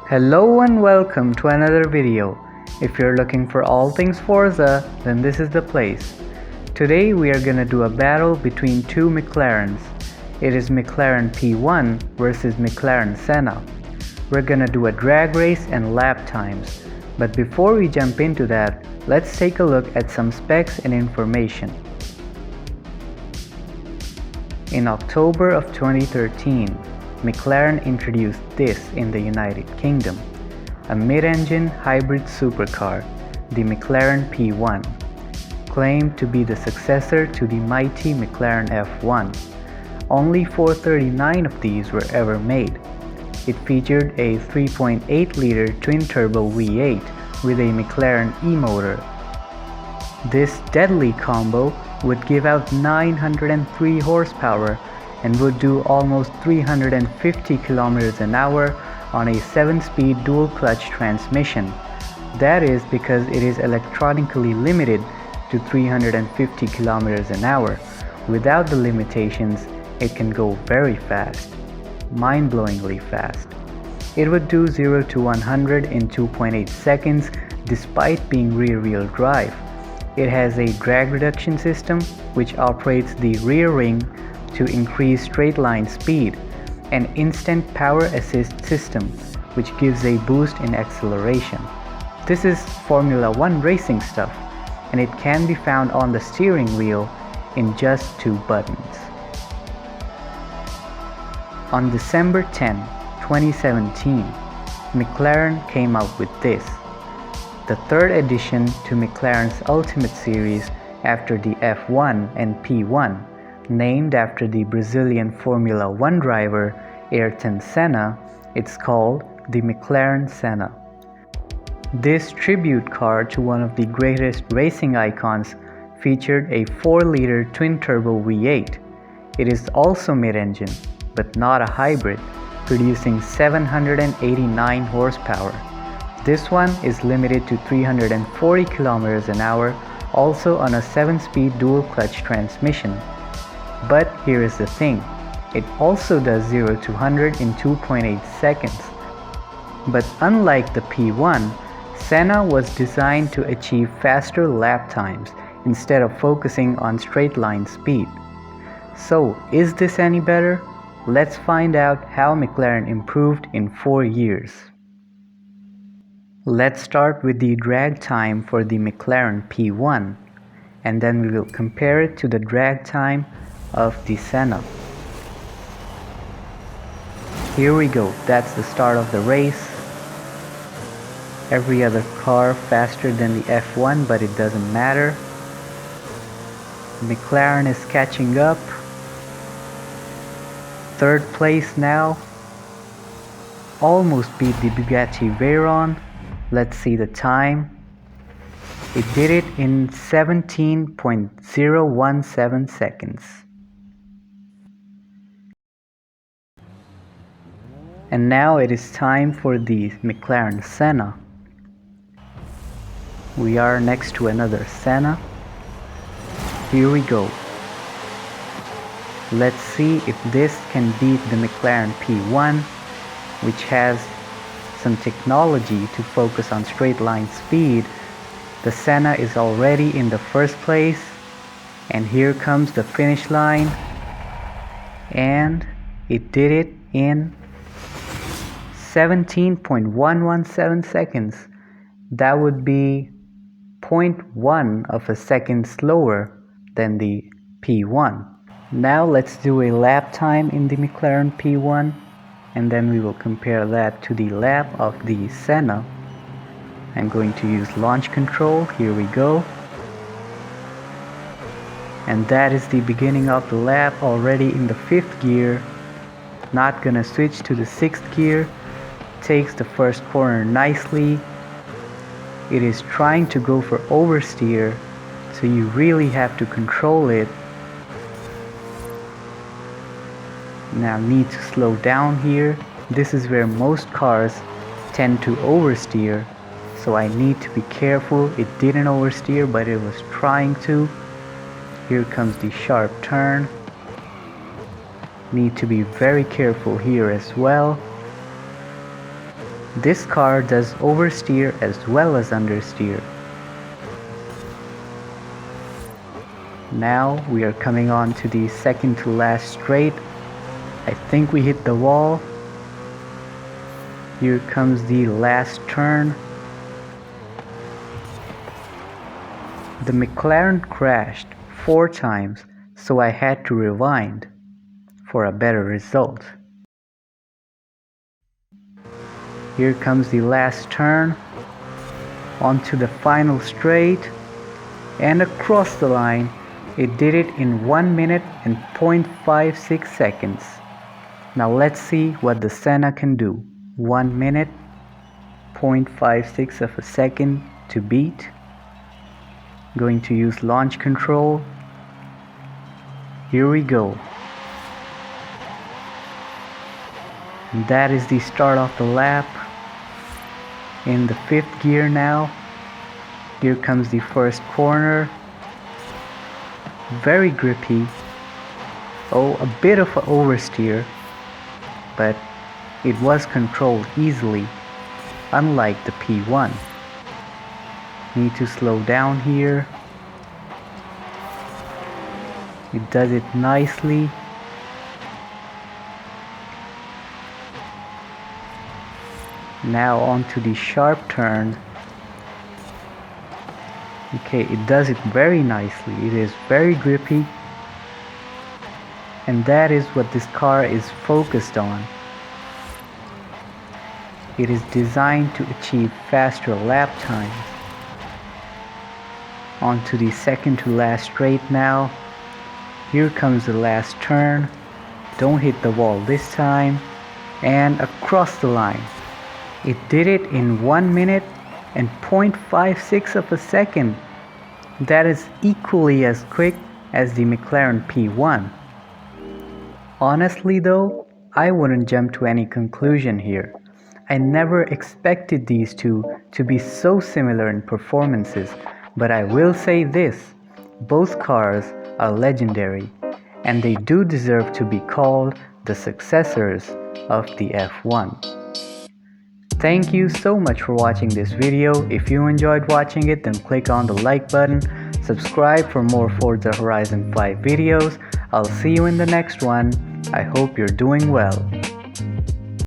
Hello and welcome to another video. If you're looking for All Things Forza, then this is the place. Today we are gonna do a battle between two McLarens. It is McLaren P1 versus McLaren Senna. We're gonna do a drag race and lap times. But before we jump into that, let's take a look at some specs and information. In October of 2013, McLaren introduced this in the United Kingdom, a mid-engine hybrid supercar, the McLaren P1, claimed to be the successor to the mighty McLaren F1. Only 439 of these were ever made. It featured a 3.8-liter twin-turbo V8 with a McLaren E-motor. This deadly combo would give out 903 horsepower and would do almost 350 km an hour on a 7-speed dual-clutch transmission. That is because it is electronically limited to 350 km an hour. Without the limitations, it can go very fast, mind-blowingly fast. It would do 0 to 100 in 2.8 seconds despite being rear-wheel drive. It has a drag reduction system which operates the rear ring to increase straight line speed, an instant power assist system which gives a boost in acceleration. This is Formula 1 racing stuff, and it can be found on the steering wheel in just 2 buttons. On December 10, 2017, McLaren came out with this, the third addition to McLaren's Ultimate Series after the F1 and P1, named after the Brazilian Formula 1 driver Ayrton Senna. It's called the McLaren Senna. This tribute car to one of the greatest racing icons featured a 4-liter twin-turbo V8. It is also mid-engine, but not a hybrid, producing 789 horsepower. This one is limited to 340 km an hour, also on a 7-speed dual-clutch transmission. But here is the thing, it also does 0 to 100 in 2.8 seconds. But unlike the P1, Senna was designed to achieve faster lap times instead of focusing on straight line speed. So is this any better? Let's find out how McLaren improved in 4 years. Let's start with the drag time for the McLaren P1, and then we will compare it to the drag time of the Senna. Here we go, that's the start of the race. Every other car faster than the F1, but it doesn't matter. McLaren is catching up. Third place now. Almost beat the Bugatti Veyron. Let's see the time. It did it in 17.017 seconds. And now it is time for the McLaren Senna. We are next to another Senna. Here we go. Let's see if this can beat the McLaren P1, which has some technology to focus on straight line speed. The Senna is already in the first place, and here comes the finish line, and it did it in 17.117 seconds. That would be 0.1 of a second slower than the P1. Now let's do a lap time in the McLaren P1, and then we will compare that to the lap of the Senna. I'm going to use launch control. Here we go. And that is the beginning of the lap, already in the 5th gear. Not gonna switch to the 6th gear. Takes the first corner nicely. It is trying to go for oversteer, so you really have to control it. Now need to slow down here. This is where most cars tend to oversteer, so I need to be careful. It didn't oversteer, but it was trying to. Here comes the sharp turn. Need to be very careful here as well. This car does oversteer as well as understeer. Now we are coming on to the second to last straight. I think we hit the wall. Here comes the last turn. The McLaren crashed 4 times, so I had to rewind for a better result. Here comes the last turn, onto the final straight, and across the line. It did it in 1 minute and 0.56 seconds. Now let's see what the Senna can do. 1 minute, 0.56 of a second to beat. Going to use launch control. Here we go. And that is the start of the lap. In the 5th gear now. Here comes the first corner. Very grippy. Oh, a bit of an oversteer, but it was controlled easily, unlike the P1. Need to slow down here. It does it nicely. Now onto the sharp turn. Okay, it does it very nicely. It is very grippy, and that is what this car is focused on. It is designed to achieve faster lap times. On to the second to last straight now. Here comes the last turn. Don't hit the wall this time. And across the line. It did it in 1 minute and 0.56 of a second. That is equally as quick as the McLaren P1. Honestly though, I wouldn't jump to any conclusion here. I never expected these two to be so similar in performances, but I will say this, both cars are legendary, and they do deserve to be called the successors of the F1. Thank you so much for watching this video. If you enjoyed watching it, then click on the like button, subscribe for more Forza Horizon 5 videos. I'll see you in the next one. I hope you're doing well.